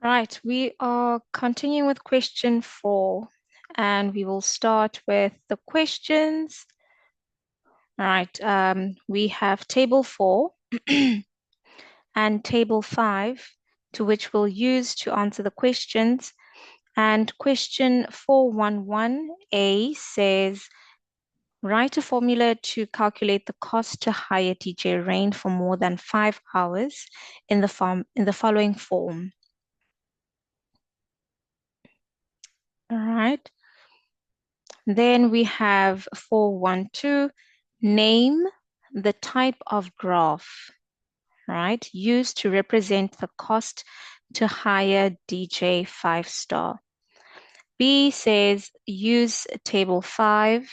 Right, we are continuing with question 4, and we will start with the questions. All right, we have table 4 and table 5, to which we'll use to answer the questions. And question 411A says, write a formula to calculate the cost to hire DJ Rain for more than 5 hours in the following form. All right. Then we have 412, name the type of graph, right, used to represent the cost to hire DJ 5-star. B says use table 5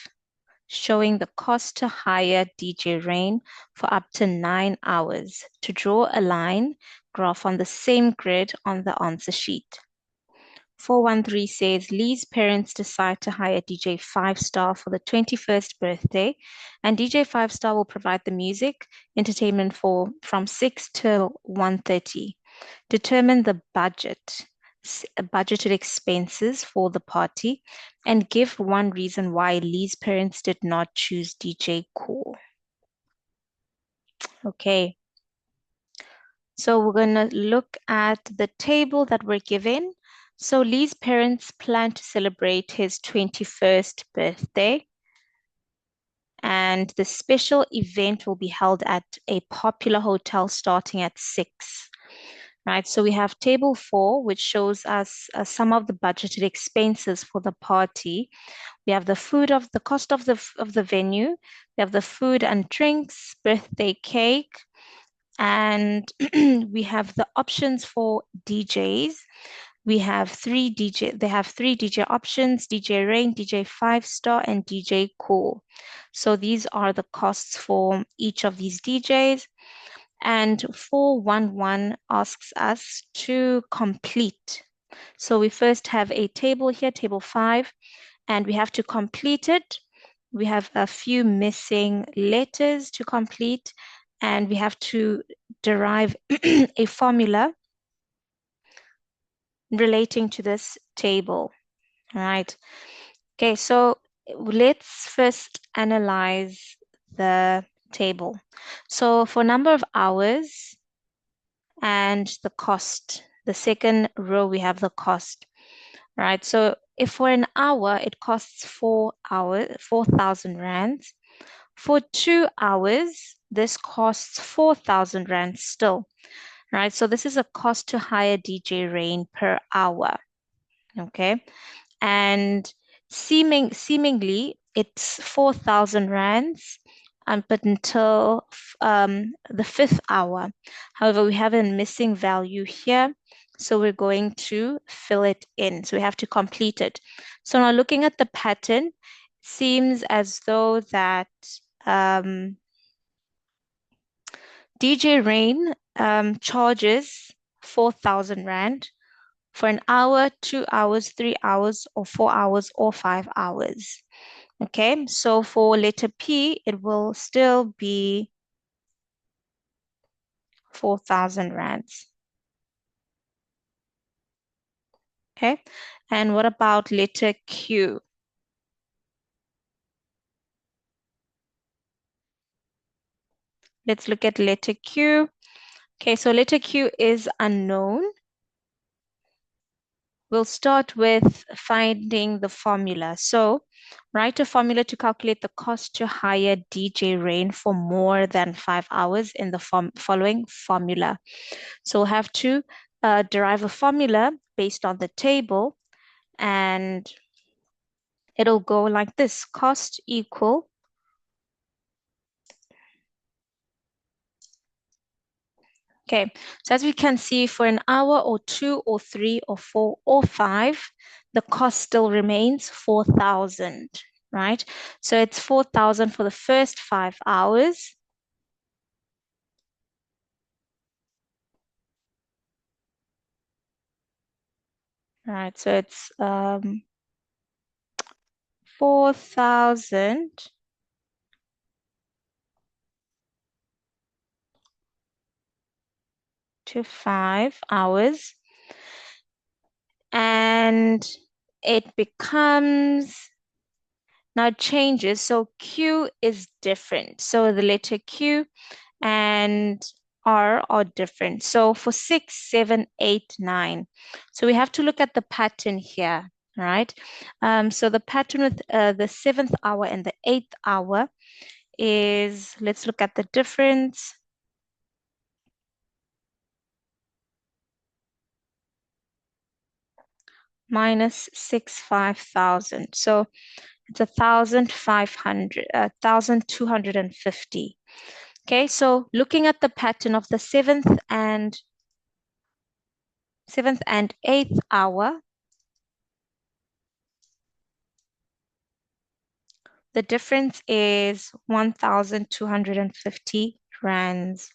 showing the cost to hire DJ Rain for up to 9 hours to draw a line graph on the same grid on the answer sheet. 413 says Lee's parents decide to hire DJ 5-star for the 21st birthday, and DJ 5-star will provide the music entertainment from 6 till 1:30. Determine the budgeted expenses for the party, and give one reason why Lee's parents did not choose DJ Cool. Okay, so we're going to look at the table that we're given. So Lee's parents plan to celebrate his 21st birthday, and the special event will be held at a popular hotel starting at 6. Right, so we have table 4, which shows us some of the budgeted expenses for the party. We have the cost of the venue. We have the food and drinks, birthday cake, and we have the options for DJs. We have they have three DJ options: DJ Rain, DJ 5-star, and DJ Cool. So these are the costs for each of these DJs. And 411 asks us to complete. So we first have a table here, table 5, and we have to complete it. We have a few missing letters to complete, and we have to derive a formula relating to this table. All right. Okay, so let's first analyze the table. So for number of hours and the cost, the second row we have the cost, right? So if for an hour it costs 4,000 rands. For 2 hours, this costs 4,000 rands still, right? So this is a cost to hire DJ Rain per hour, okay? And seemingly it's 4,000 rands but until the 5th hour. However, we have a missing value here, so we're going to fill it in. So we have to complete it. So now looking at the pattern, seems as though that DJ Rain charges 4,000 rand for an hour, 2 hours, 3 hours, or 4 hours, or 5 hours. Okay, so for letter P, it will still be 4,000 rands. Okay, and what about letter Q? Let's look at letter Q. Okay, so letter Q is unknown. We'll start with finding the formula. So write a formula to calculate the cost to hire DJ Rain for more than 5 hours in the following formula. So we'll have to derive a formula based on the table, and it'll go like this: cost equal Okay, so as we can see, for an hour or 2 or 3 or 4 or 5, the cost still remains 4,000, right? So it's 4,000 for the first 5 hours. Right, so it's 4,000 to 5 hours. and it becomes, now it changes. So Q is different. So the letter Q and R are different. So for 6, 7, 8, 9. So we have to look at the pattern here, right? So the pattern with the 7th hour and the 8th hour is, let's look at the difference. Minus 5,000. So it's 1,500, 1,250. Okay, so looking at the pattern of the seventh and eighth hour, the difference is 1,250 rands.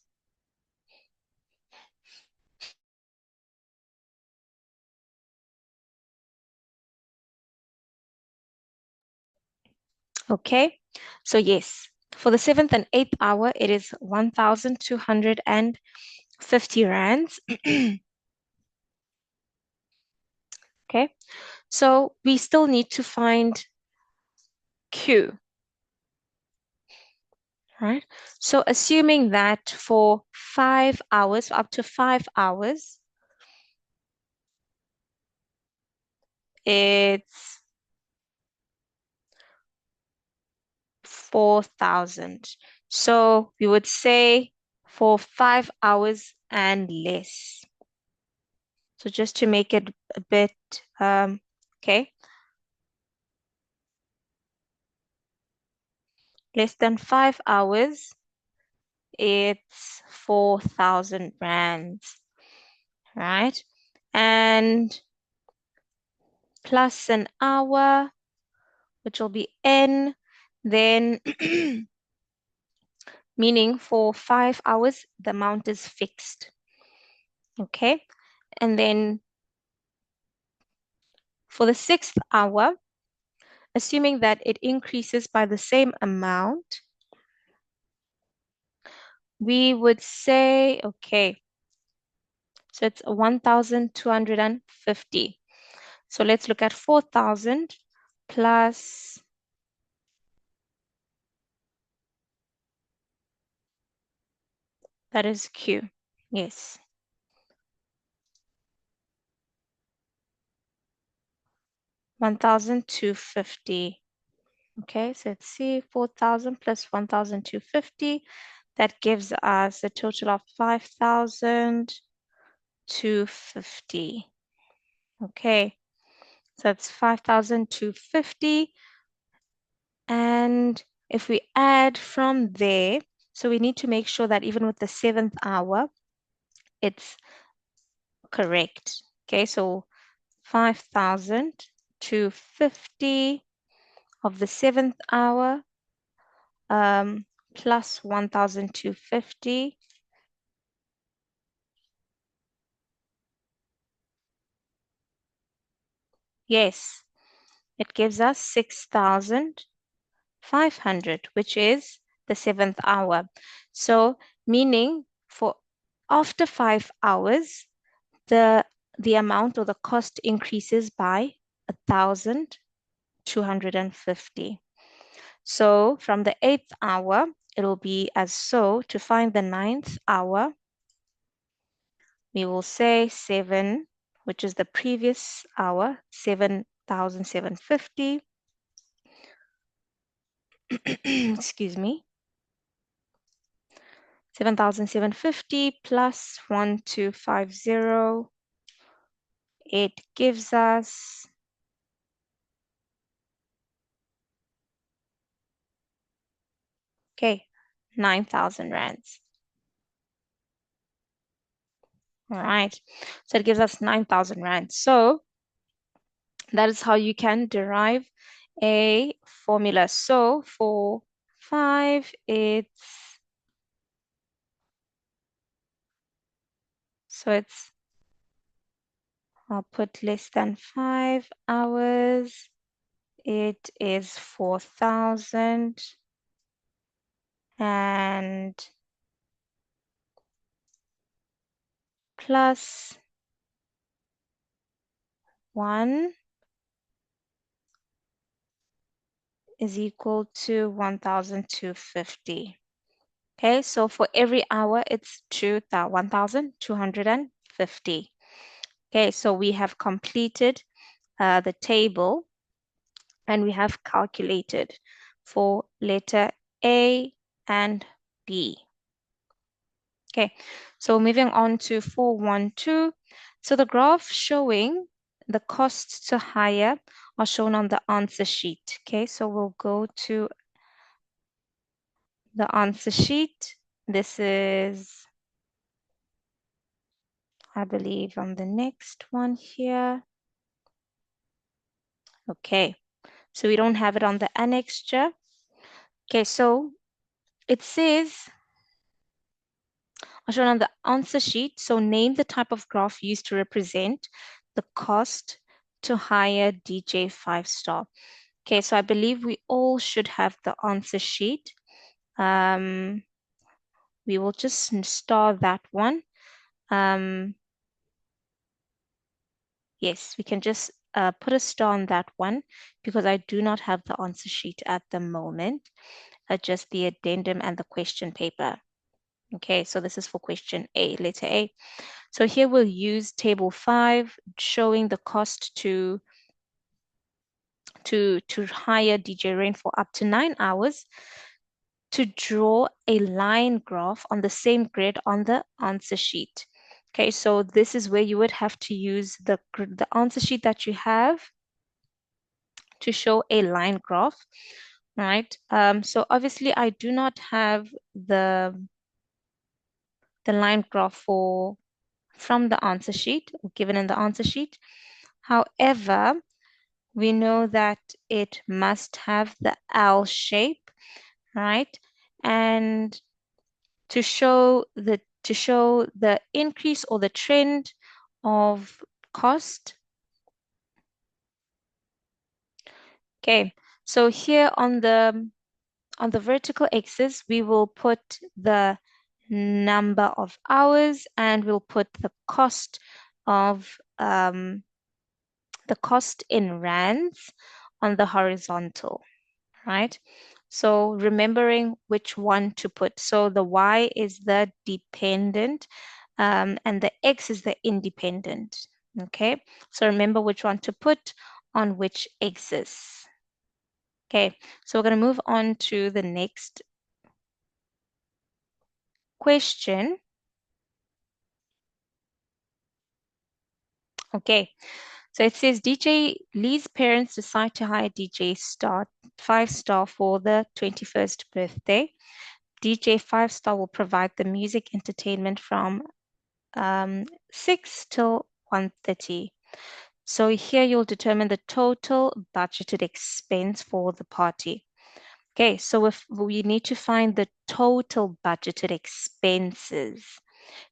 Okay, so yes, for the 7th and 8th hour, it is 1,250 rands. Okay, so we still need to find Q, right? So assuming that for 5 hours, up to 5 hours, it's 4,000. So we would say for 5 hours and less. So just to make it a bit, okay, less than 5 hours, it's 4,000 rands, right? And plus an hour, which will be N, then meaning for 5 hours, the amount is fixed. Okay. And then for the 6th hour, assuming that it increases by the same amount, we would say, okay, so it's 1,250. So let's look at 4,000 plus, that is Q. Yes. 1,250. Okay, so let's see, 4,000 plus 1,250. That gives us a total of 5,250. Okay, so that's 5,250. And if we add from there, so we need to make sure that even with the 7th hour, it's correct. Okay, so 5,250 of the 7th hour plus 1,250. Yes, it gives us 6,500, which is the 7th hour. So meaning for after 5 hours, the amount or the cost increases by 1,250. So from the 8th hour, it will be as so. To find the 9th hour, we will say 7, which is the previous hour, 7,750. Excuse me. 7,750 plus 1,250. It gives us 9,000 rands. All right. So it gives us 9,000 rands. So that is how you can derive a formula. So for 5, I'll put less than 5 hours. It is 4,000 and plus 1 is equal to 1,250. Okay, so for every hour, it's 1,250. Okay, so we have completed the table and we have calculated for letter A and B. Okay, so moving on to 412. So the graph showing the costs to hire are shown on the answer sheet. Okay, so we'll go to the answer sheet. This is, I believe, on the next one here. Okay, so we don't have it on the annexure. Okay, so it says, shown on the answer sheet, so name the type of graph used to represent the cost to hire DJ 5-star. Okay, so I believe we all should have the answer sheet. We will just star that one. Yes, we can just put a star on that one because I do not have the answer sheet at the moment, just the addendum and the question paper. Okay, so this is for question A, letter A. So here we'll use table 5 showing the cost to hire DJ Rain for up to 9 hours to draw a line graph on the same grid on the answer sheet. Okay, so this is where you would have to use the answer sheet that you have to show a line graph, right? So obviously I do not have the line graph from the answer sheet, given in the answer sheet. However, we know that it must have the L shape, right? And to show the increase or the trend of cost. Okay, so here on the vertical axis, we will put the number of hours and we'll put the cost of the cost in rands on the horizontal, right? So remembering which one to put. So the Y is the dependent and the X is the independent. Okay, so remember which one to put on which axis. Okay, so we're going to move on to the next question. Okay, so it says DJ Lee's parents decide to hire DJ 5-star for the 21st birthday. DJ 5-star will provide the music entertainment from 6 till 1:30. So here you'll determine the total budgeted expense for the party. Okay, so if we need to find the total budgeted expenses,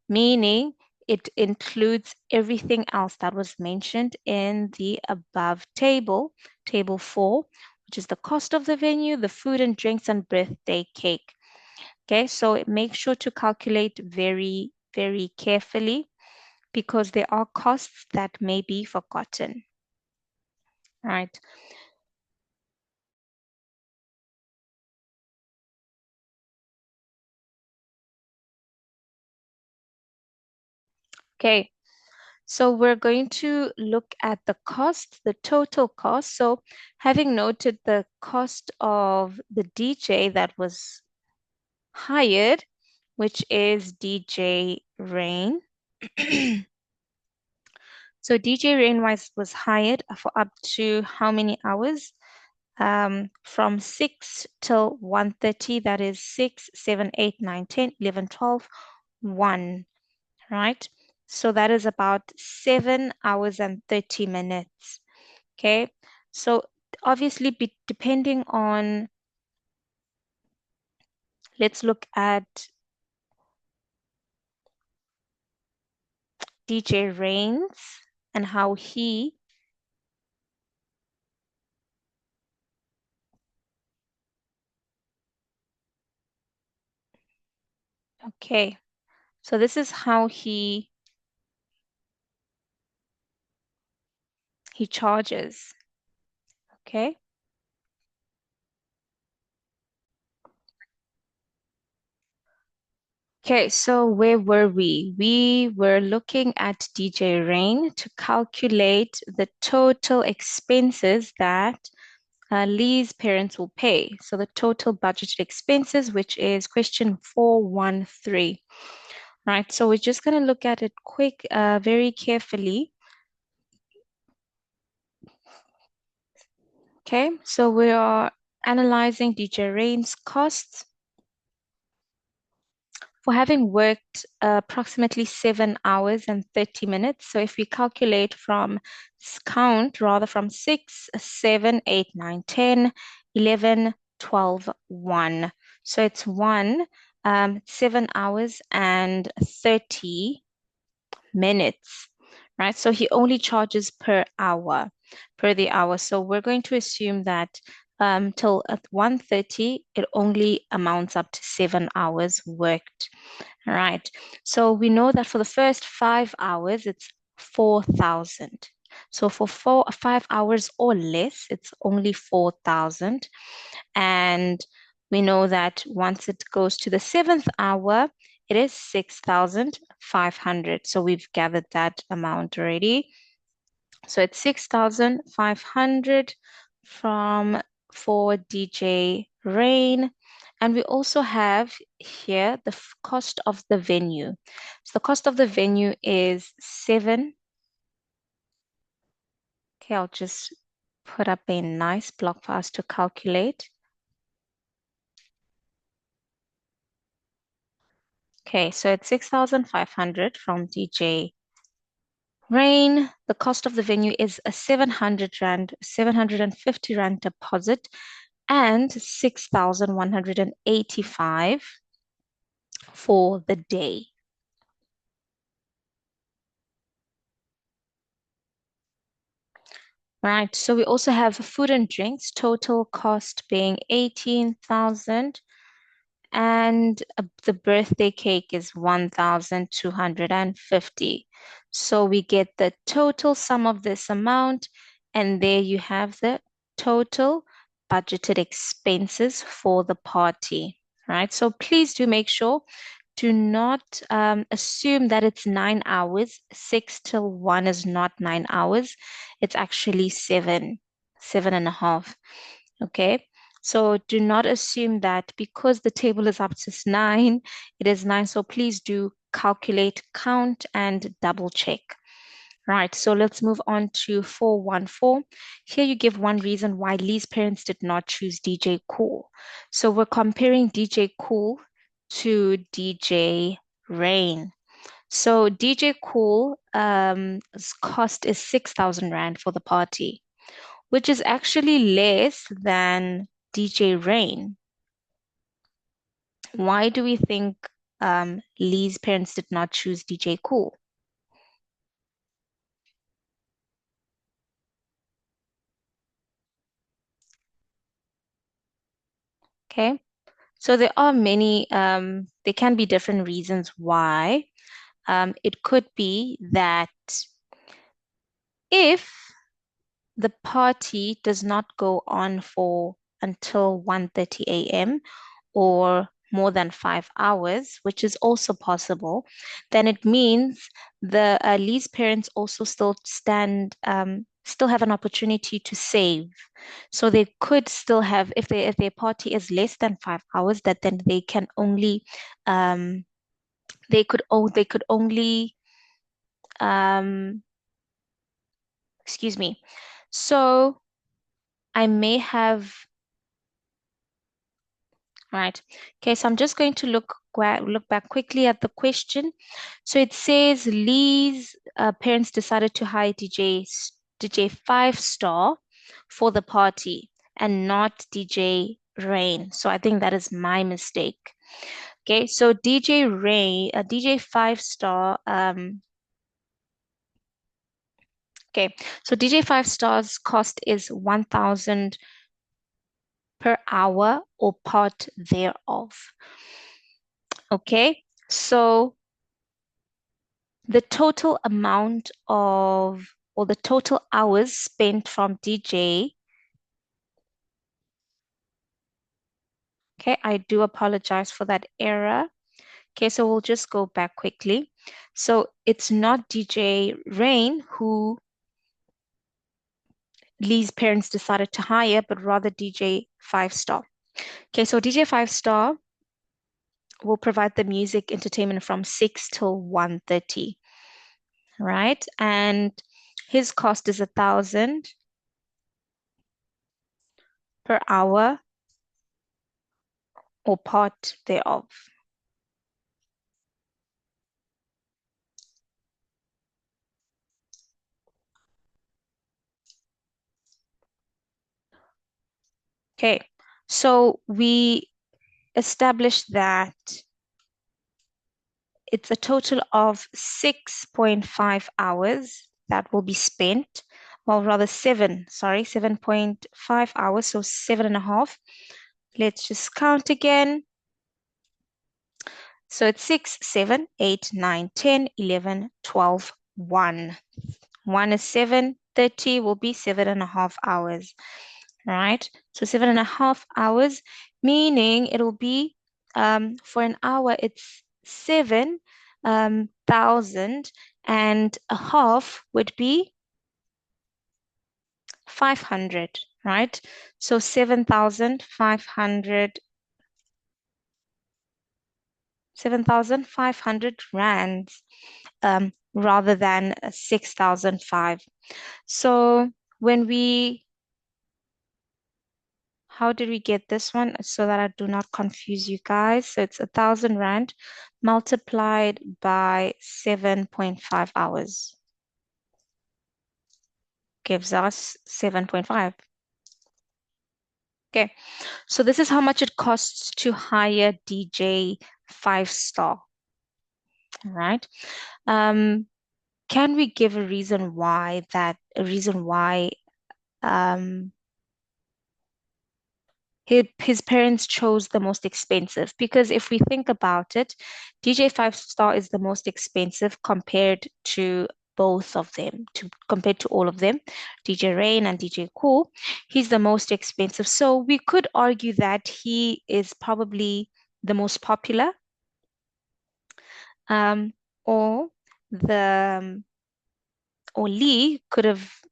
meaning it includes everything else that was mentioned in the above table, table 4, which is the cost of the venue, the food and drinks, and birthday cake. Okay, so make sure to calculate very, very carefully because there are costs that may be forgotten. Right. Okay, so we're going to look at the cost, the total cost. So having noted the cost of the DJ that was hired, which is DJ Rain. So DJ Rain was hired for up to how many hours? From 6 till 1:30, that is 6, 7, 8, 9, 10, 11, 12, 1, right? So that is about 7 hours and 30 minutes. Okay, so obviously depending on, let's look at DJ Rains and how he, okay, so this is how he he charges. Okay. Okay, so where were we? We were looking at DJ Rain to calculate the total expenses that Lee's parents will pay. So the total budgeted expenses, which is question 413. Right, so we're just going to look at it very carefully. Okay, so we are analyzing DJ Rain's costs for having worked approximately 7 hours and 30 minutes. So if we calculate from count, rather from 6, 7, 8, 9, 10, 11, 12, 1. So it's 7 hours and 30 minutes, right? So he only charges per hour, per the hour. So we're going to assume that till at 1:30, it only amounts up to 7 hours worked. All right. So we know that for the first 5 hours, it's 4,000. So for 5 hours or less, it's only 4,000. And we know that once it goes to the seventh hour, it is 6,500. So we've gathered that amount already. So it's 6,500 from for DJ Rain. And we also have here the cost of the venue. So the cost of the venue is 7. Okay, I'll just put up a nice block for us to calculate. Okay, so it's 6,500 from DJ Rain. The cost of the venue is a 700 Rand, 750 Rand deposit and 6,185 for the day. Right, so we also have food and drinks, total cost being 18,000, and the birthday cake is 1,250. So we get the total sum of this amount, and there you have the total budgeted expenses for the party, right? So please do make sure, do not assume that it's 9 hours. 6 till 1 is not 9 hours. It's actually 7.5. Okay. So do not assume that because the table is up to 9, it is 9. So please do calculate, count, and double check. Right, so let's move on to 414. Here you give one reason why Lee's parents did not choose DJ Cool. So we're comparing DJ Cool to DJ Rain. So DJ Cool cost is 6,000 Rand for the party, which is actually less than DJ Rain. Why do we think Lee's parents did not choose DJ Cool? Okay. So there are many, there can be different reasons why. It could be that if the party does not go on for until 1:30 a.m. or more than 5 hours, which is also possible, then it means the Lee's parents also still have an opportunity to save. So they could still have, if their party is less than 5 hours, that then they can only um, they could only um, excuse me. So I may have right. Okay, so I'm just going to look back quickly at the question. So it says Lee's parents decided to hire DJ Five Star for the party and not DJ Rain. So I think that is my mistake. Okay, so DJ Five Star, okay, so DJ Five Star's cost is 1,000 per hour or part thereof. Okay, so the total amount of or the total hours spent from DJ. Okay, I do apologize for that error. Okay, so we'll just go back quickly. So it's not DJ Rain who Lee's parents decided to hire, but rather DJ Five Star. Okay, so DJ Five Star will provide the music entertainment from 6 till 1:30, right? And his cost is 1,000 per hour or part thereof. Okay, so we established that it's a total of 6.5 hours that will be spent, well, rather 7.5 hours, so 7.5. Let's just count again. So it's 6, 7, 8, 9, 10, 11, 12, 1. 1 is 7, 30 will be 7.5 hours, right? So 7.5 hours, meaning it'll be for an hour, it's 7,000 and a half would be 500, right? So 7,500 rands rather than 6,005. So when we, how did we get this one? So that I do not confuse you guys. So it's 1,000 rand multiplied by 7.5 hours gives us 7.5. Okay, so this is how much it costs to hire DJ Five Star. All right. Can we give a reason why um his parents chose the most expensive? Because if we think about it, DJ Five Star is the most expensive compared to both of them, compared to all of them, DJ Rain and DJ Cool. He's the most expensive. So we could argue that he is probably the most popular, um, or the or Lee could have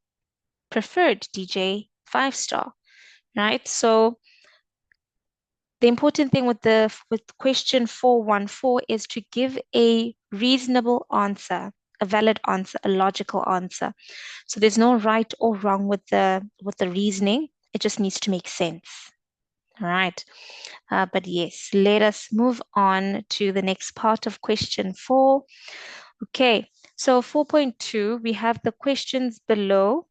preferred DJ Five Star, right? So the important thing with question 414 is to give a reasonable answer, a valid answer, a logical answer. So there's no right or wrong with the reasoning. It just needs to make sense. All right. But yes, let us move on to the next part of question 4. Okay, so 4.2, we have the questions below.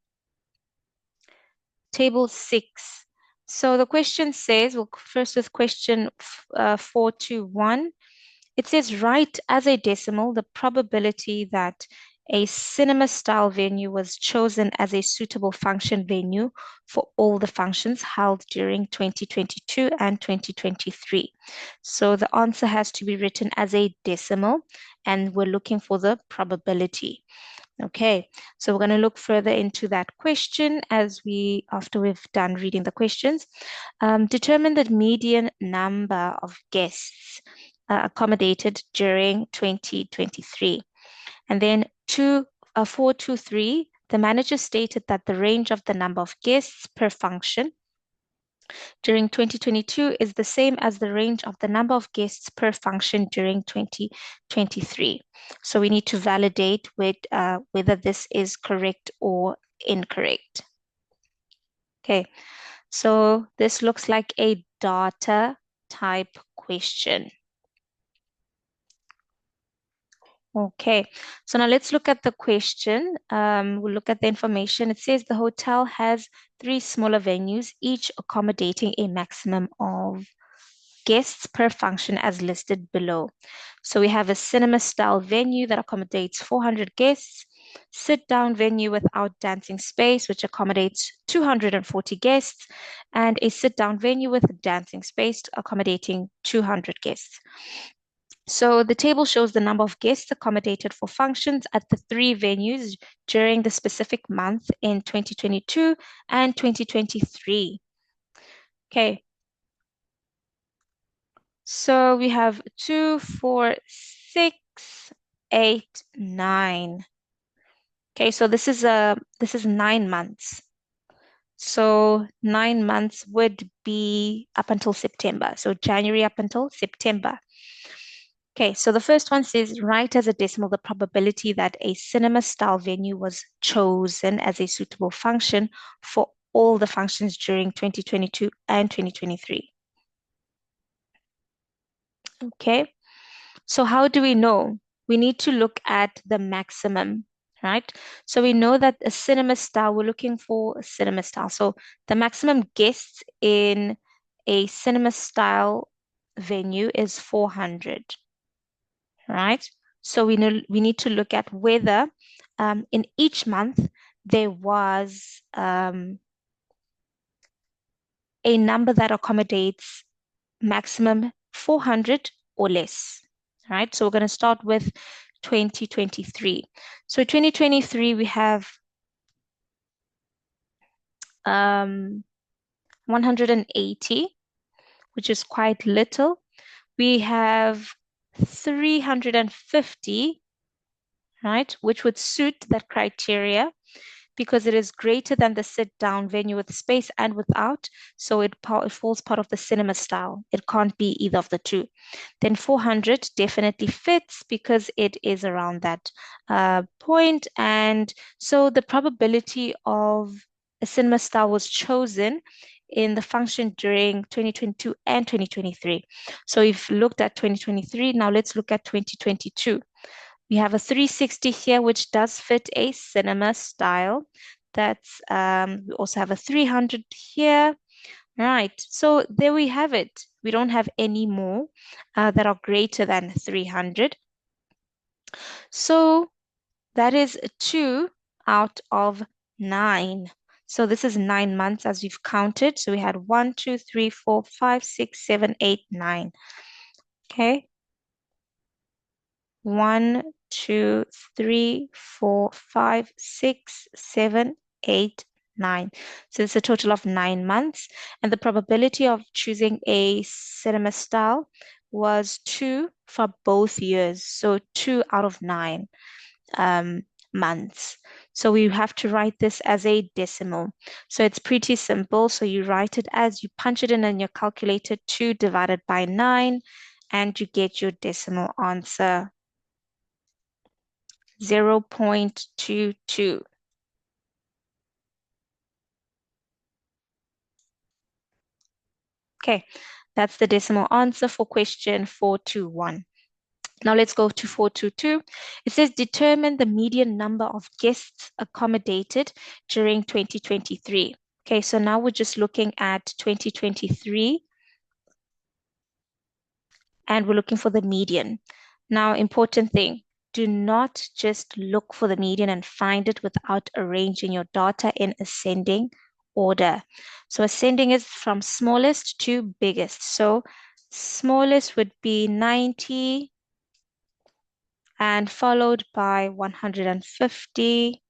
Table 6. So the question says, well, first with question 421, it says write as a decimal the probability that a cinema style venue was chosen as a suitable function venue for all the functions held during 2022 and 2023. So the answer has to be written as a decimal, and we're looking for the probability. Okay, so we're going to look further into that question after we've done reading the questions. Determine the median number of guests accommodated during 2023. And then 423, the manager stated that the range of the number of guests per function during 2022 is the same as the range of the number of guests per function during 2023. So we need to validate whether this is correct or incorrect. Okay, so this looks like a data type question. Okay, so now let's look at the question. We'll look at the information. It says the hotel has 3 smaller venues, each accommodating a maximum of guests per function as listed below. So we have a cinema style venue that accommodates 400 guests, sit down venue without dancing space, which accommodates 240 guests, and a sit down venue with a dancing space accommodating 200 guests. So the table shows the number of guests accommodated for functions at the 3 venues during the specific month in 2022 and 2023. Okay. So we have 2, 4, 6, 8, 9. Okay, so this is 9 months. So 9 months would be up until September. So January up until September. Okay, so the first one says write as a decimal the probability that a cinema style venue was chosen as a suitable function for all the functions during 2022 and 2023. Okay, so how do we know? We need to look at the maximum, right? So we know that a cinema style, we're looking for a cinema style. So the maximum guests in a cinema style venue is 400. Right? So we need to look at whether in each month there was a number that accommodates maximum 400 or less. Right? So we're going to start with 2023. So 2023 we have 180, which is quite little. We have 350, right, which would suit that criteria because it is greater than the sit-down venue with space and without, so it falls part of the cinema style. It can't be either of the two. Then 400 definitely fits because it is around that point. And so the probability of a cinema style was chosen in the function during 2022 and 2023. So we've looked at 2023, now let's look at 2022. We have a 360 here, which does fit a cinema style. That's we also have a 300 here. Right, so there we have it. We don't have any more that are greater than 300. So that is 2 out of 9. So this is 9 months as we've counted. So we had 1, 2, 3, 4, 5, 6, 7, 8, 9. Okay. 1, 2, 3, 4, 5, 6, 7, 8, 9. So it's a total of 9 months. And the probability of choosing a cinema style was 2 for both years. So 2 out of 9 months. So we have to write this as a decimal. So it's pretty simple. So you write it as you punch it in your calculator, 2 divided by 9, and you get your decimal answer. 0.22. Okay, that's the decimal answer for question 421. Now let's go to 422. It says determine the median number of guests accommodated during 2023. Okay, so now we're just looking at 2023 and we're looking for the median. Now, important thing, do not just look for the median and find it without arranging your data in ascending order. So ascending is from smallest to biggest. So smallest would be 90 and followed by 150,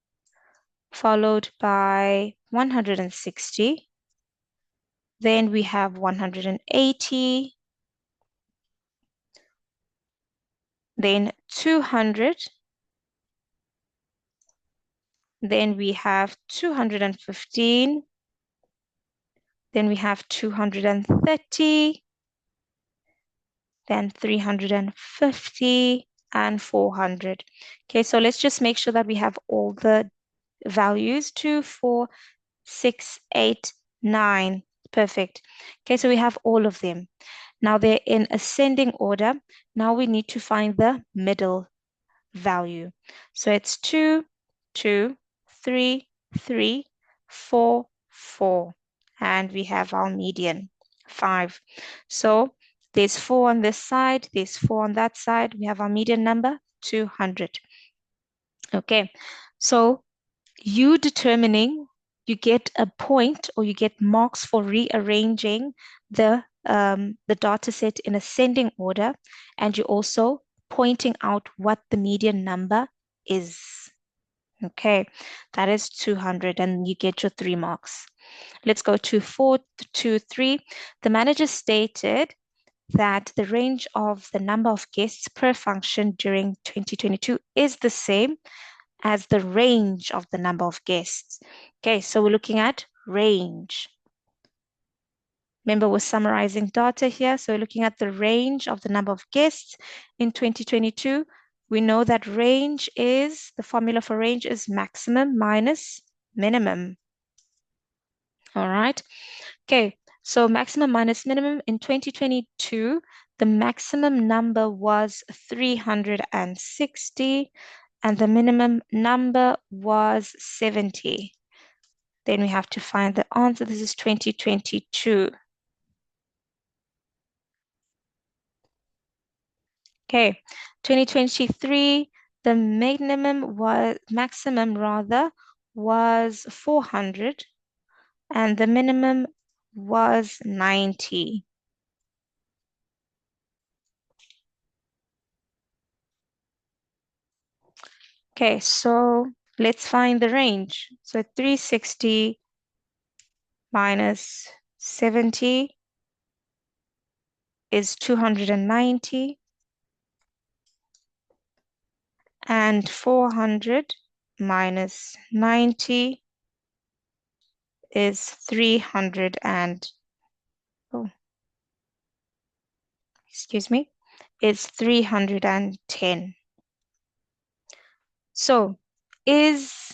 followed by 160. Then we have 180, then 200, then we have 215, then we have 230, then 350, and 400. Okay, so let's just make sure that we have all the values, 2, 4, 6, 8, 9. Perfect. Okay, so we have all of them. Now they're in ascending order. Now we need to find the middle value. So it's 2, 2, 3, 3, 4, 4. And we have our median, 5. So there's 4 on this side, there's 4 on that side. We have our median number, 200. Okay, so you determining, you get a point or you get marks for rearranging the the data set in ascending order, and you're also pointing out what the median number is. Okay, that is 200, and you get your 3 marks. Let's go to 423. The manager stated that the range of the number of guests per function during 2022 is the same as the range of the number of guests. Okay, so we're looking at range. Remember, we're summarizing data here. So we're looking at the range of the number of guests in 2022. We know that range is, the formula for range is maximum minus minimum. All right. Okay, so maximum minus minimum in 2022, the maximum number was 360 and the minimum number was 70. Then we have to find the answer. This is 2022. Okay, 2023, the maximum was 400 and the minimum was 90. Okay, so let's find the range. So 360 minus 70 is 290 and 400 minus 90 is 300 and, oh, excuse me, is 310. So is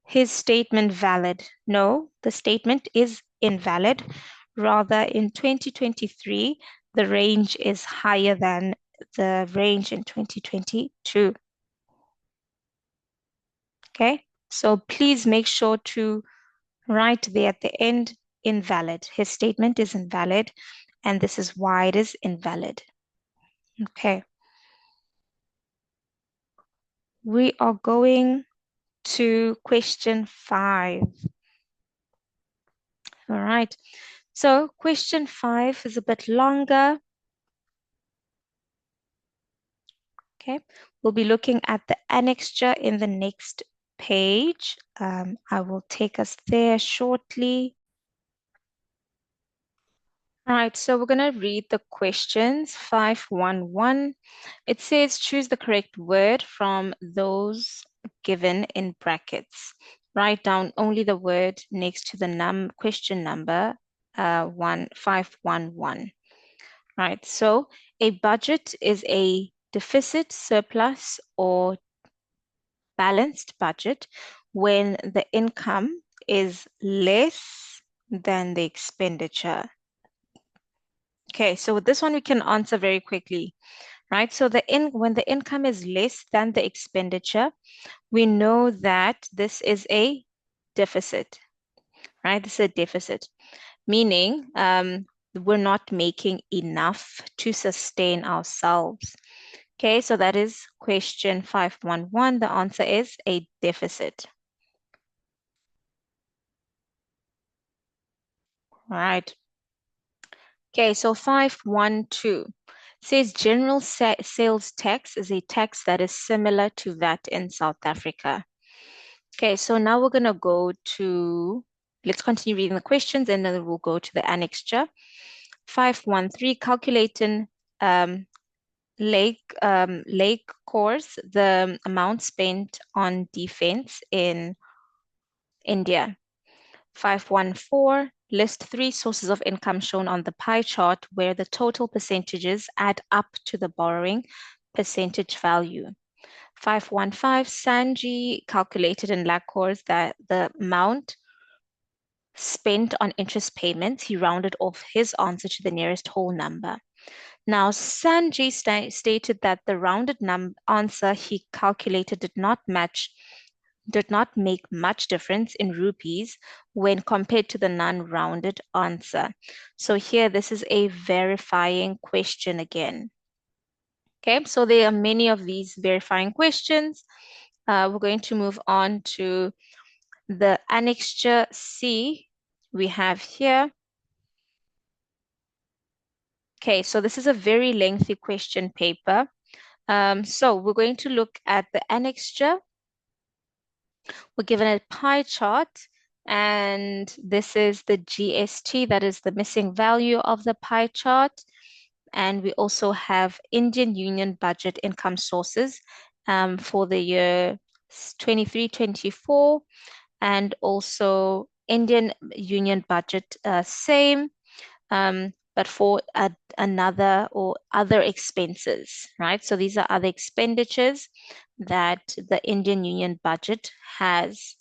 his statement valid? No, the statement is invalid. Rather, in 2023, the range is higher than the range in 2022. Okay, so please make sure to write there at the end, invalid. His statement is invalid, and this is why it is invalid. Okay. We are going to question 5. All right. So question 5 is a bit longer. Okay. We'll be looking at the annexure in the next page. I will take us there shortly. All right, so we're going to read the questions. 511. It says choose the correct word from those given in brackets. Write down only the word next to the question number 511. Right, so a budget is a deficit, surplus, or balanced budget when the income is less than the expenditure. Okay, so with this one we can answer very quickly, right? So when the income is less than the expenditure, we know that this is a deficit, right? This is a deficit, meaning we're not making enough to sustain ourselves. Okay, so that is question 511. The answer is a deficit. All right. Okay, so 512 says general sales tax is a tax that is similar to that in South Africa. Okay, so now we're going to go to, let's continue reading the questions and then we'll go to the annexure. 513, calculating lake course, the amount spent on defense in India. 514, list 3 sources of income shown on the pie chart where the total percentages add up to the borrowing percentage value. 515, Sanji calculated in lakh crores that the amount spent on interest payments, he rounded off his answer to the nearest whole number. Now, Sanji stated that the rounded answer he calculated did not make much difference in rupees when compared to the non-rounded answer. So here, this is a verifying question again. Okay, so there are many of these verifying questions. We're going to move on to the annexure C we have here. Okay, so this is a very lengthy question paper. So we're going to look at the annexure. We're given a pie chart, and this is the GST, that is the missing value of the pie chart. And we also have Indian Union budget income sources for the year 23-24, and also Indian Union budget, same, but for another or other expenses, right? So these are other expenditures that the Indian Union budget has.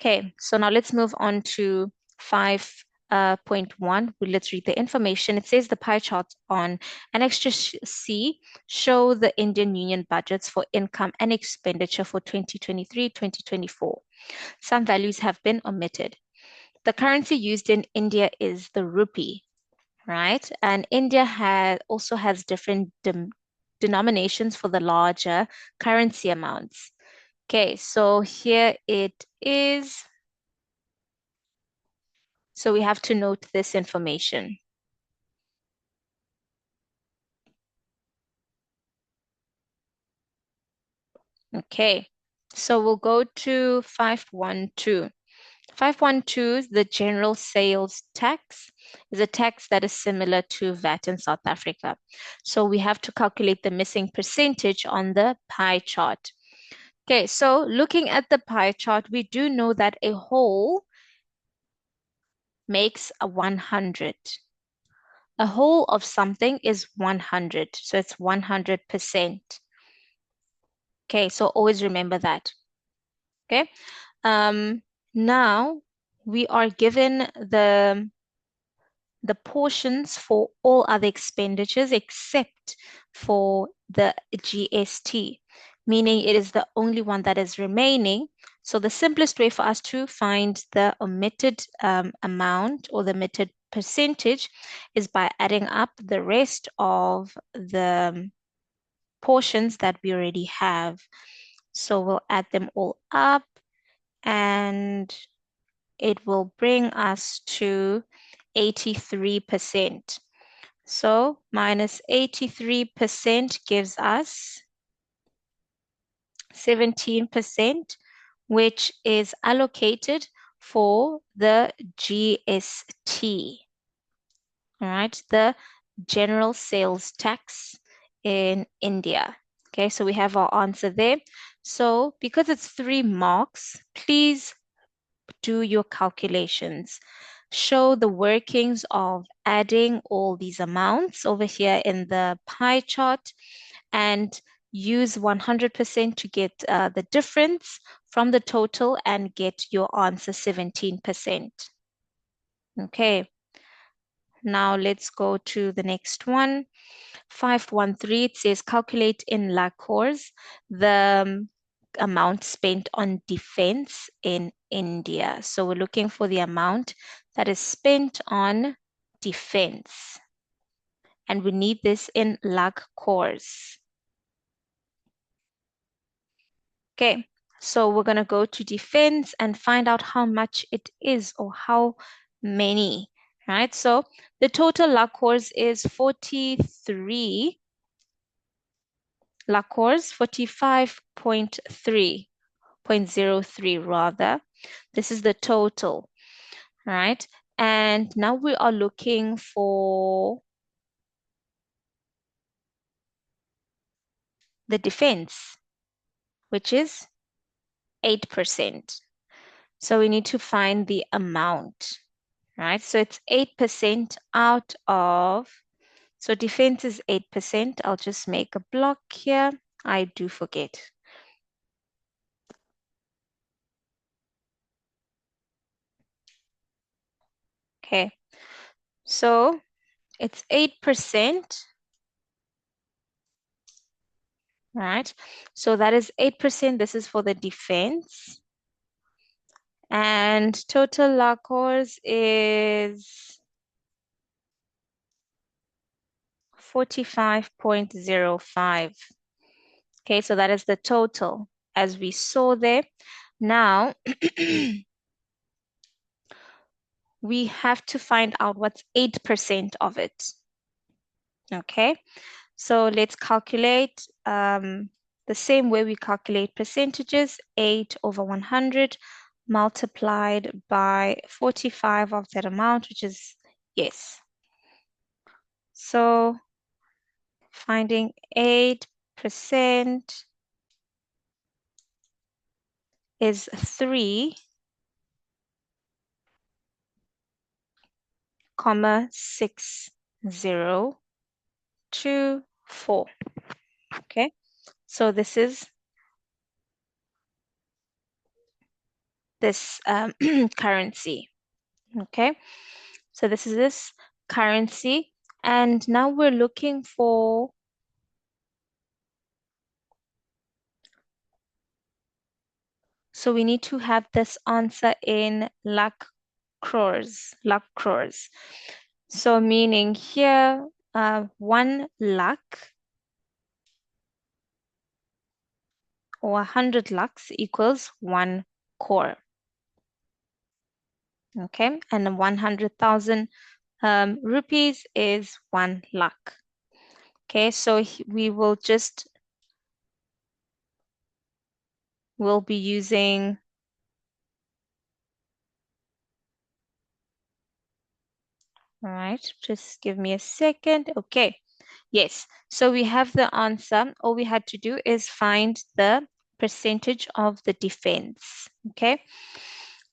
Okay, so now let's move on to 5.1. Let's read the information. It says the pie charts on Annexure C show the Indian Union budgets for income and expenditure for 2023-2024. Some values have been omitted. The currency used in India is the rupee, right? And India also has different denominations for the larger currency amounts. Okay, so here it is. So we have to note this information. Okay, so we'll go to 512. 512, the general sales tax, is a tax that is similar to VAT in South Africa. So we have to calculate the missing percentage on the pie chart. Okay, so looking at the pie chart, we do know that a whole makes a 100. A whole of something is 100, so it's 100%. Okay, so always remember that. Okay, now we are given the portions for all other expenditures except for the GST, meaning it is the only one that is remaining. So the simplest way for us to find the omitted amount or the omitted percentage is by adding up the rest of the portions that we already have. So we'll add them all up, and it will bring us to 83%. So minus 83% gives us 17%, which is allocated for the GST. All right, the general sales tax in India. Okay, so we have our answer there. So because it's 3 marks, please do your calculations. Show the workings of adding all these amounts over here in the pie chart, and use 100% to get the difference from the total and get your answer 17%. Okay, now let's go to the next one. 513, it says calculate in lakhs the amount spent on defense in India. So we're looking for the amount that is spent on defense. And we need this in lakhs. Okay, so we're going to go to defense and find out how much it is, or how many, right? So the total lakhs is 43 lakhs, 45.3.03 rather. This is the total, right? And now we are looking for the defense, which is 8%. So we need to find the amount, right? So it's 8% out of, so defense is 8%. I'll just make a block here. I do forget. Okay, so it's 8%, right? So that is 8%. This is for the defense. And total lakhs is 45.05. Okay, so that is the total as we saw there. Now, we have to find out what's 8% of it. Okay, so let's calculate the same way we calculate percentages. 8 over 100 multiplied by 45 of that amount, which is yes. So finding 8% is 3,6024. Okay, so this is this currency. Okay, so this is this currency, and now we're looking for, so we need to have this answer in lakh crores, lakh crores. So meaning here, 1 lakh or 100 lakhs equals 1 crore. Okay, and 100,000 rupees is 1 lakh. Okay, so we'll be using, all right, just give me a second. Okay, yes, so we have the answer. All we had to do is find the percentage of the defense. Okay,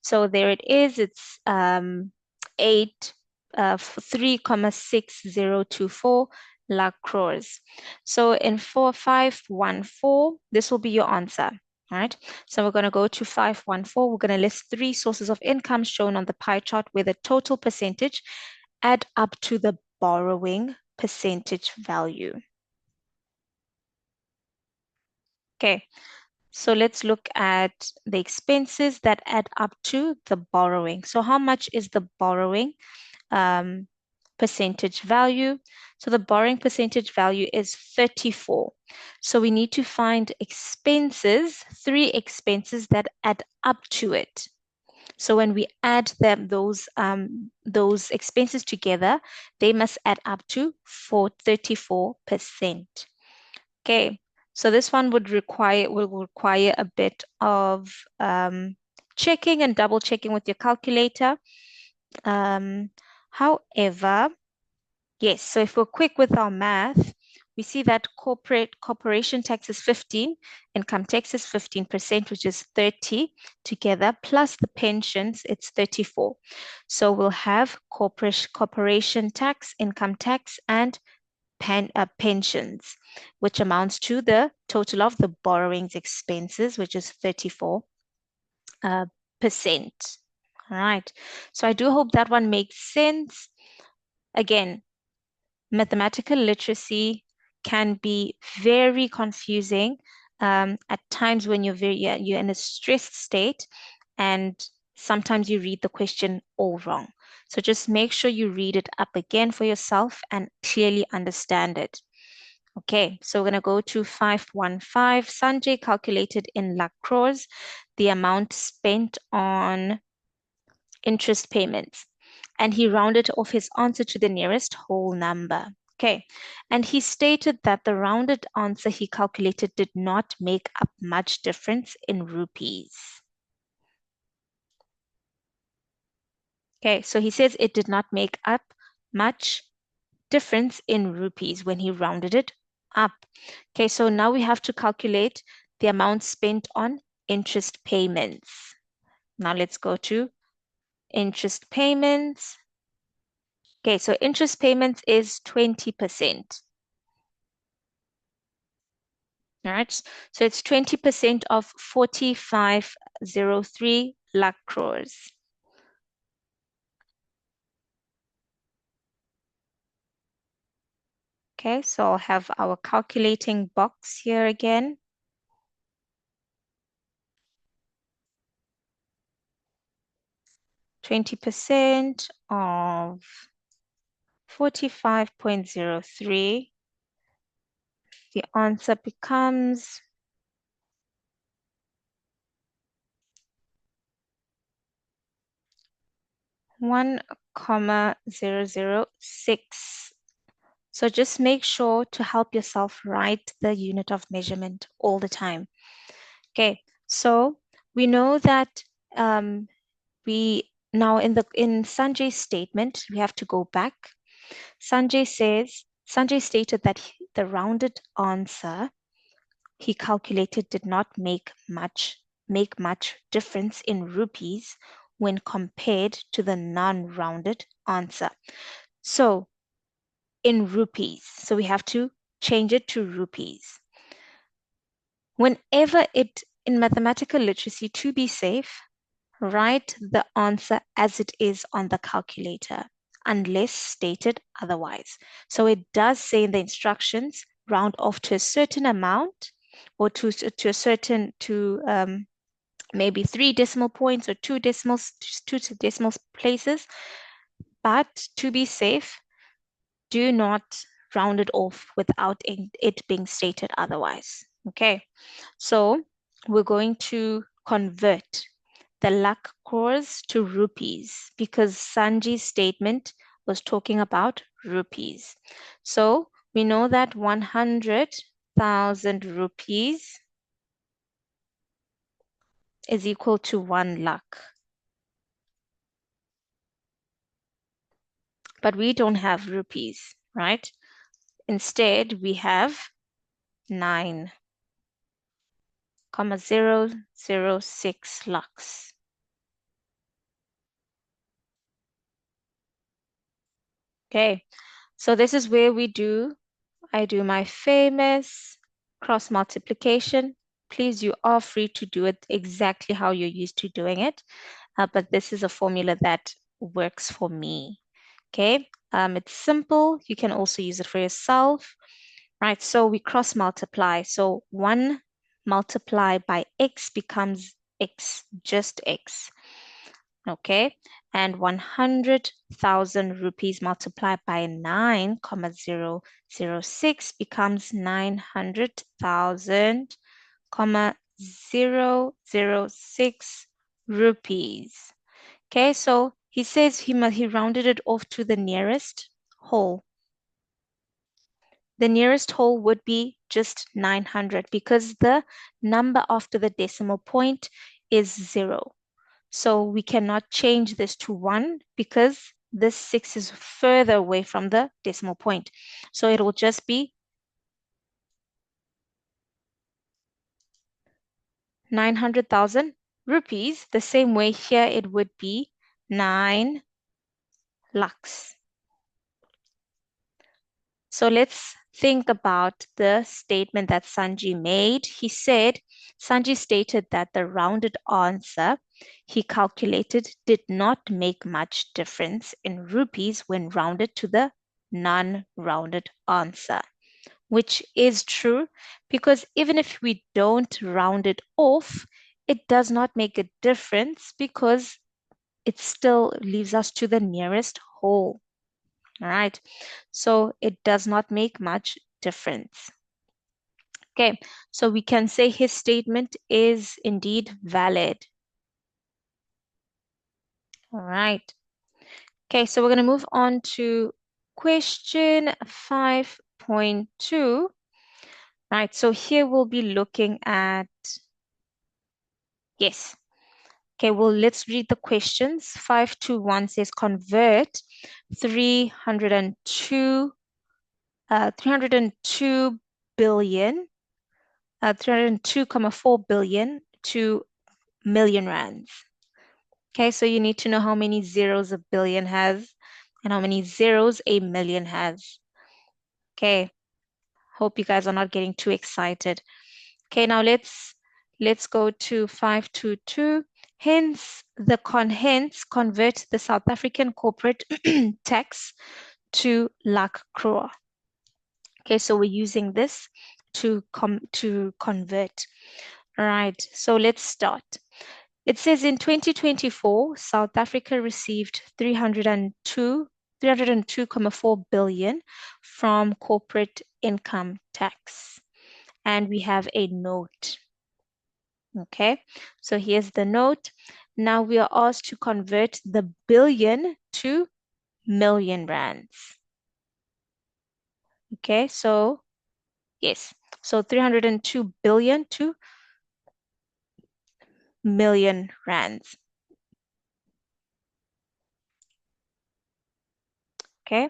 so there it is. It's 3,6024 lakh crores. So in 4514, this will be your answer. All right, so we're going to go to 514. We're going to list 3 sources of income shown on the pie chart where the total percentage add up to the borrowing percentage value. Okay, so let's look at the expenses that add up to the borrowing. So how much is the borrowing percentage value? So the borrowing percentage value is 34. So we need to find expenses, 3 expenses that add up to it. So when we add them, those expenses together, they must add up to 34%. Okay, so this one will require a bit of checking and double checking with your calculator. However, yes, so if we're quick with our math, we see that corporation tax is 15, income tax is 15%, which is 30 together, plus the pensions, it's 34. So we'll have corporation tax, income tax, and pensions, which amounts to the total of the borrowings expenses, which is 34%. All right. So I do hope that one makes sense. Again, mathematical literacy can be very confusing at times when you're in a stressed state, and sometimes you read the question all wrong. So just make sure you read it up again for yourself and clearly understand it. Okay, so we're going to go to 515. Sanjay calculated in lakh crores the amount spent on interest payments, and he rounded off his answer to the nearest whole number. Okay, and he stated that the rounded answer he calculated did not make up much difference in rupees. Okay, so he says it did not make up much difference in rupees when he rounded it up. Okay, so now we have to calculate the amount spent on interest payments. Now let's go to interest payments. Okay, so interest payments is 20%. All right, so it's 20% of 4503 lakh crores. Okay, so I'll have our calculating box here again. 20% of 45.03. The answer becomes 1,006. So just make sure to help yourself write the unit of measurement all the time. Okay, so we know that we now in Sanjay's statement, we have to go back. Sanjay stated that the rounded answer he calculated did not make much difference in rupees when compared to the non-rounded answer. So in rupees, so we have to change it to rupees. Whenever in mathematical literacy, to be safe, write the answer as it is on the calculator, unless stated otherwise. So it does say in the instructions, round off to a certain amount, or to a certain, maybe 3 decimal points or 2 decimal places. But to be safe, do not round it off without it being stated otherwise. Okay, so we're going to convert the lakh crores to rupees because Sanji's statement was talking about rupees. So we know that 100,000 rupees is equal to 1 lakh. But we don't have rupees, right? Instead, we have 9,006 lakhs. Okay, so this is where I do my famous cross multiplication. Please, you are free to do it exactly how you're used to doing it. But this is a formula that works for me. Okay, it's simple. You can also use it for yourself. Right, so we cross multiply. So 1 multiplied by x becomes x, just x. Okay, and 100,000 rupees multiplied by 9,006 becomes 900,000, 006 rupees. Okay, so he says he rounded it off to the nearest whole. The nearest whole would be just 900 because the number after the decimal point is 0. So we cannot change this to 1 because this 6 is further away from the decimal point. So it will just be 900,000 rupees. The same way here it would be 9 lakhs. So let's think about the statement that Sanji made. Sanji stated that the rounded answer he calculated did not make much difference in rupees when rounded to the non-rounded answer, which is true because even if we don't round it off, it does not make a difference because it still leaves us to the nearest whole. All right, so it does not make much difference. Okay, so we can say his statement is indeed valid. All right. Okay, so we're going to move on to question 5.2. Right, so here we'll be looking at, yes. Okay, well, let's read the questions. 521 says convert 302 billion, 302.4 billion to million rands. Okay, so you need to know how many zeros a billion has and how many zeros a million has. Okay, hope you guys are not getting too excited. Okay, now let's go to 522. Hence convert the South African corporate tax to lakh crore. Okay, so we're using this to convert. All right, so let's start. It says in 2024, South Africa received 302.4 billion from corporate income tax. And we have a note. Okay, so here's the note. Now we are asked to convert the billion to million rands. Okay, so yes, so 302 billion to million rands. Okay,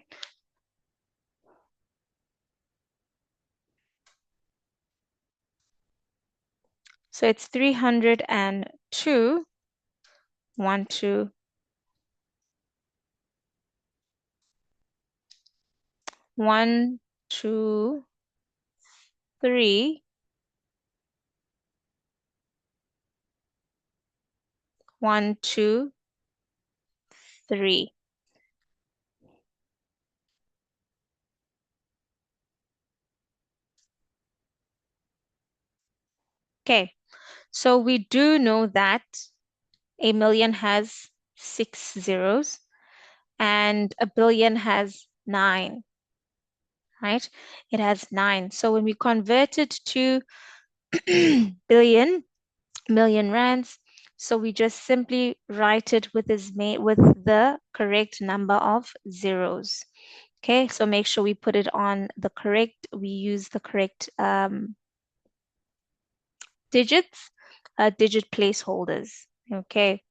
so it's 302, 1, 2, 1, 2, 3, 1, 2, 3. Okay, so we do know that a million has 6 zeros and a billion has 9, right? It has 9. So when we convert it to billion, million rands, so we just simply write it with the correct number of zeros. Okay, so make sure we put it on the correct, we use the correct digits, digit placeholders. Okay,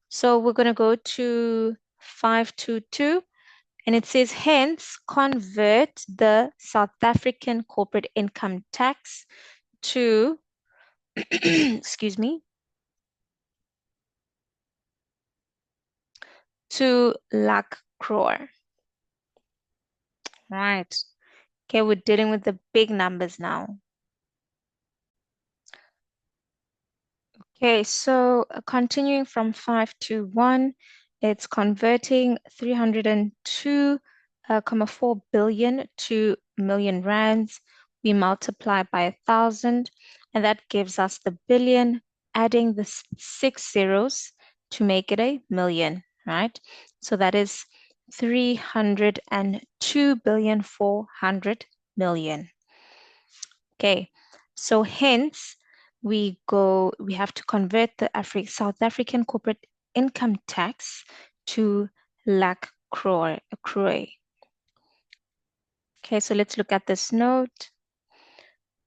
so we're going to go to 522, and it says, hence, convert the South African corporate income tax to, excuse me, to lakh crore. Right. Okay, we're dealing with the big numbers now. Okay, so continuing from 521, it's converting 302.4 billion to million rands. We multiply by 1,000, and that gives us the billion, adding the 6 zeros to make it a million, right? So that is 302,400,000,000. Okay, so hence we have to convert the South African corporate income tax to lakh crore. Okay, so let's look at this note.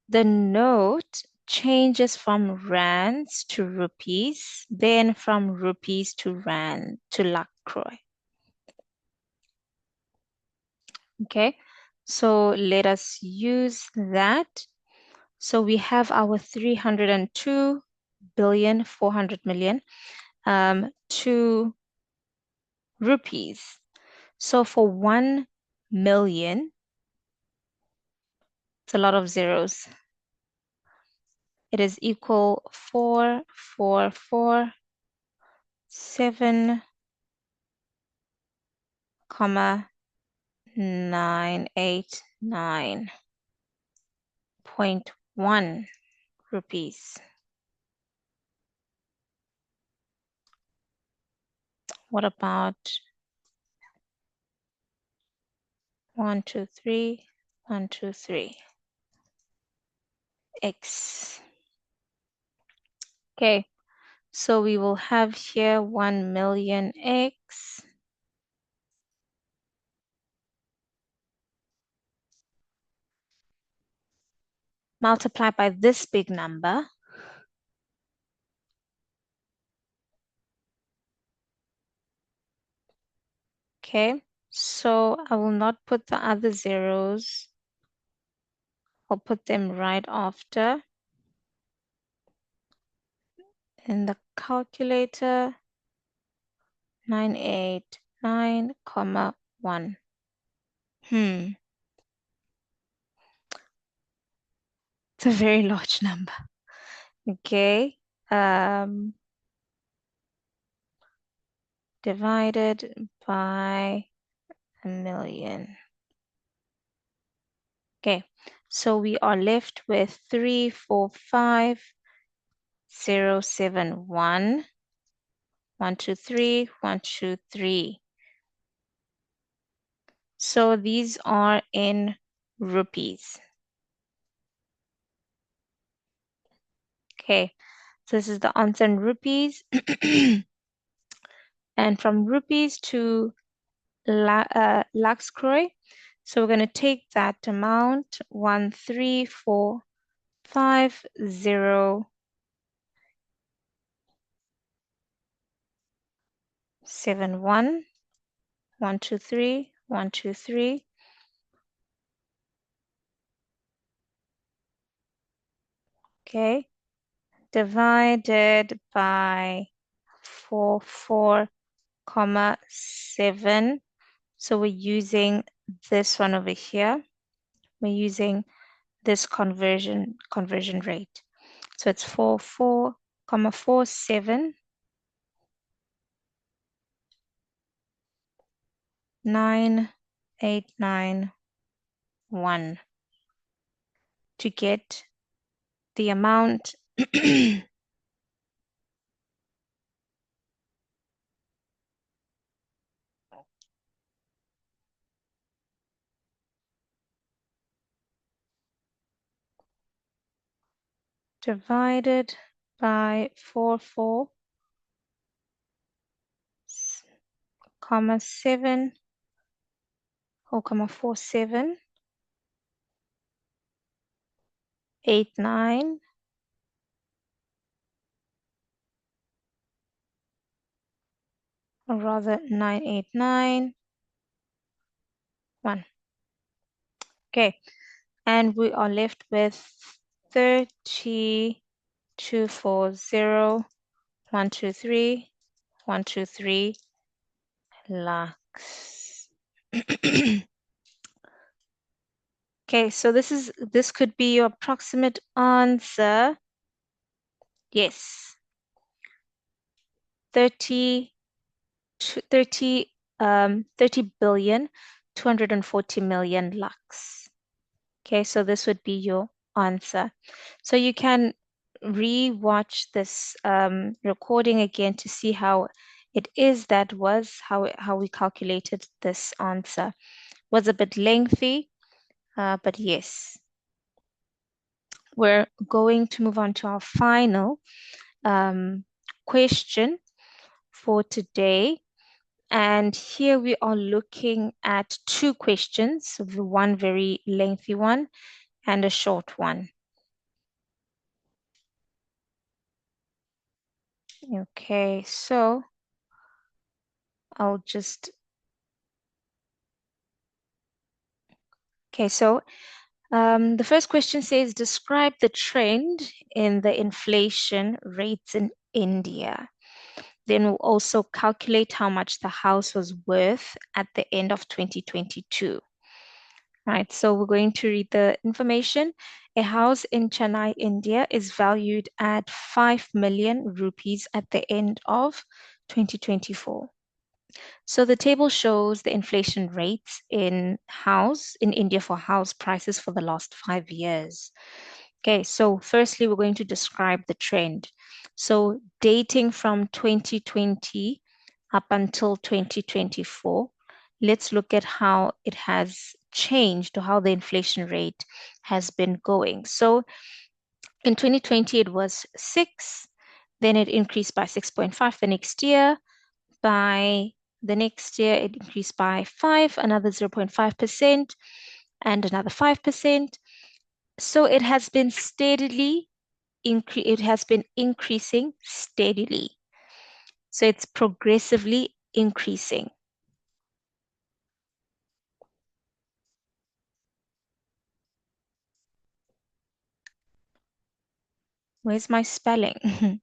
The note changes from rands to rupees, then from rupees to rand to lakh crore. Okay, so let us use that. So we have our 302,400,000,000 to rupees. So for 1 million, it's a lot of zeros. It is equal 4,447, 989.1 rupees. What about 1, 2, 3, 1, 2, 3, X. Okay, so we will have here 1 million X multiplied by this big number. Okay, so I will not put the other zeros. I'll put them right after in the calculator. 989.1. It's a very large number. Okay. Divided by a million. Okay, so we are left with 345,071. 1, 2, 3, 1, 2, 3. So these are in rupees. Okay, so this is the answer in rupees. And from rupees to lakhs crore. So we're going to take that amount, 1345071, 123, 123. Okay, divided by 44,7. So we're using this one over here. We're using this conversion rate. So it's 44,79891 to get the amount divided by 44,7 4,4789 or rather 9891. Okay, and we are left with 32,40123,123 lakhs. Okay, so this could be your approximate answer. Yes, 30 billion 240 million lakhs. Okay, so this would be your answer. So you can re-watch this recording again to see how it is how we calculated this answer. Was a bit lengthy, but yes. We're going to move on to our final question for today. And here we are looking at two questions, one very lengthy one and a short one. Okay, so I'll just, okay, so the first question says, describe the trend in the inflation rates in India. Then we'll also calculate how much the house was worth at the end of 2022. Right, so we're going to read the information. A house in Chennai, India is valued at 5 million rupees at the end of 2024. So the table shows the inflation rates in India for house prices for the last 5 years. Okay, so firstly, we're going to describe the trend. So dating from 2020 up until 2024, let's look at how it has changed or how the inflation rate has been going. So in 2020, it was 6, then it increased by 6.5 the next year. By the next year, it increased by 5, another 0.5%, and another 5%. So it has been increasing steadily. So it's progressively increasing. Where's my spelling?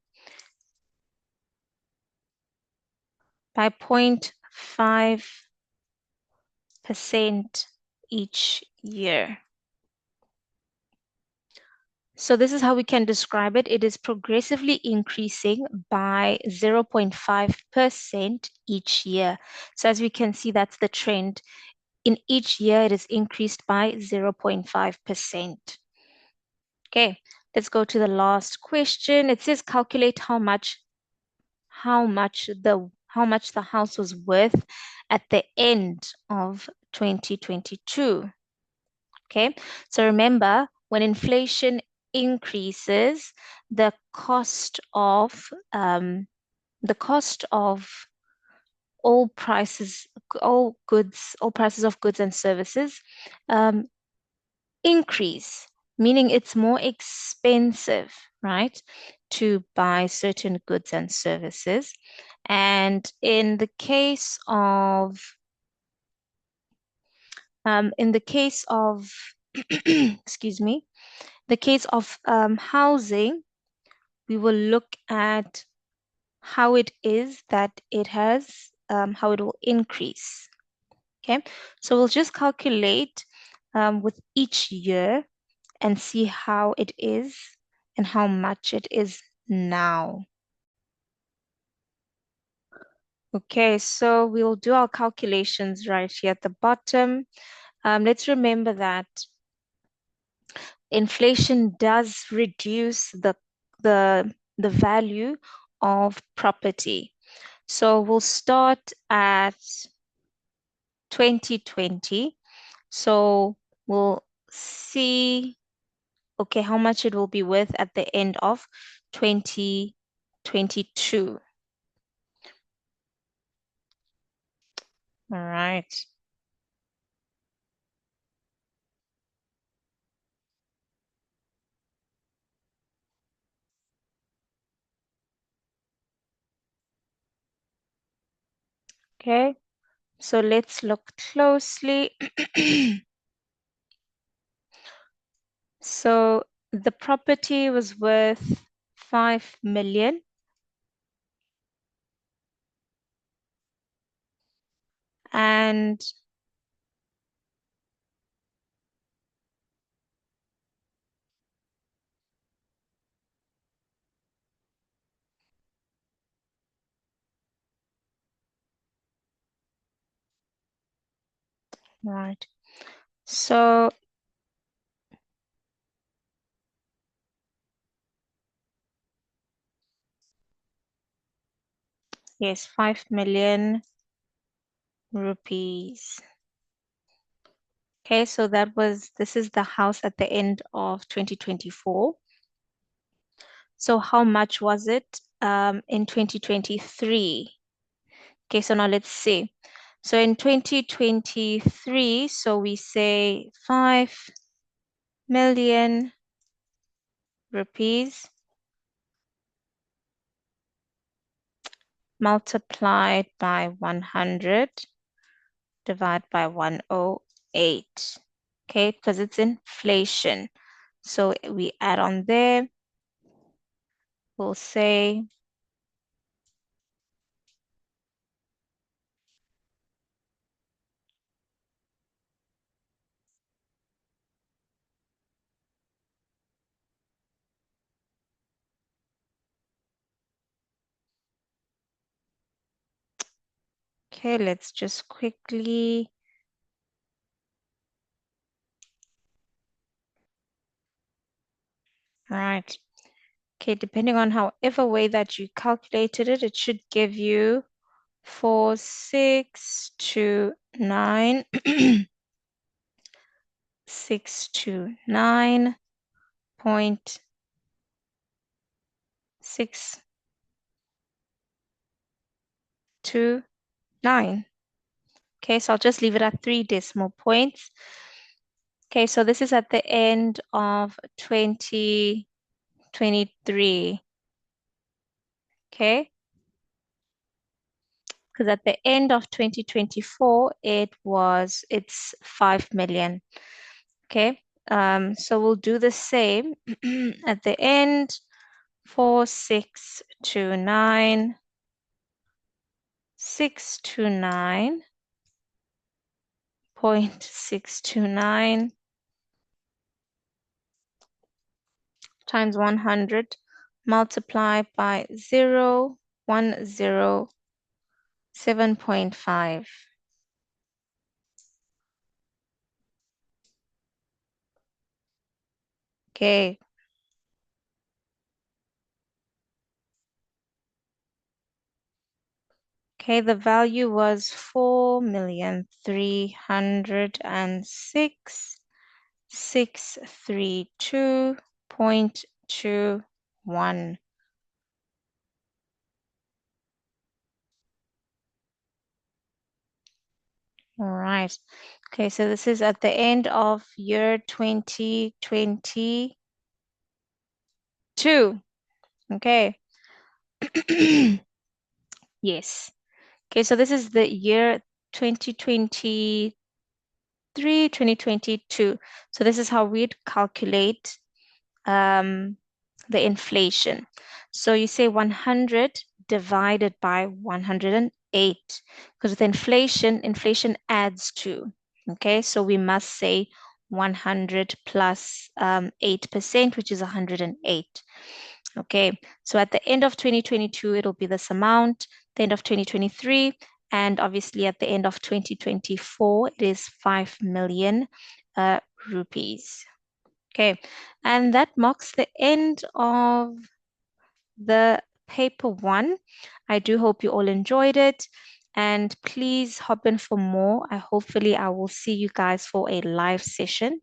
By 0.5% each year. So this is how we can describe it. It is progressively increasing by 0.5% each year. So as we can see, that's the trend. In each year, it is increased by 0.5%. Okay, let's go to the last question. It says calculate how much the house was worth at the end of 2022. Okay, so remember, when inflation increases, the cost of all prices, all prices of goods and services um, increase, meaning it's more expensive, right, to buy certain goods and services. And in the case of, excuse me, the case of housing, we will look at how it is that it has, how it will increase. Okay, so we'll just calculate with each year and see how it is and how much it is now. Okay, so we'll do our calculations right here at the bottom. Let's remember that inflation does reduce the value of property. So we'll start at 2020. So we'll see, okay, how much it will be worth at the end of 2022. All right. Okay, so let's look closely. So the property was worth 5 million, and right. So yes, 5 million rupees. Okay, so this is the house at the end of 2024. So how much was it in 2023? Okay, so now let's see. So in 2023, so we say 5 million rupees multiplied by 100 divided by 108. Okay, because it's inflation. So we add on there, we'll say okay, let's just quickly. Right. Okay, depending on however way that you calculated it, it should give you 4629 629.629. Okay, so I'll just leave it at 3 decimal points. Okay, so this is at the end of 2023. Okay, because at the end of 2024, it's 5 million. Okay, so we'll do the same at the end, 4629 629.629 times 100 multiplied by 0107.5. Okay. Okay, the value was 4,306,632.21. All right. Okay, so this is at the end of year 2022. Okay. Yes. Okay, so this is the year 2023, 2022. So this is how we'd calculate um, the inflation. So you say 100 divided by 108, because with inflation, inflation adds 2. Okay, so we must say 100 plus 8%, which is 108. Okay, so at the end of 2022, it'll be this amount, the end of 2023, and obviously at the end of 2024, it is 5 million rupees. Okay, and that marks the end of the paper one. I do hope you all enjoyed it, and please hop in for more. Hopefully I will see you guys for a live session.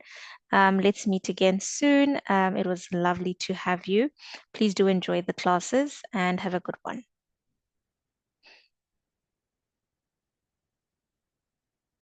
Let's meet again soon. It was lovely to have you. Please do enjoy the classes and have a good one.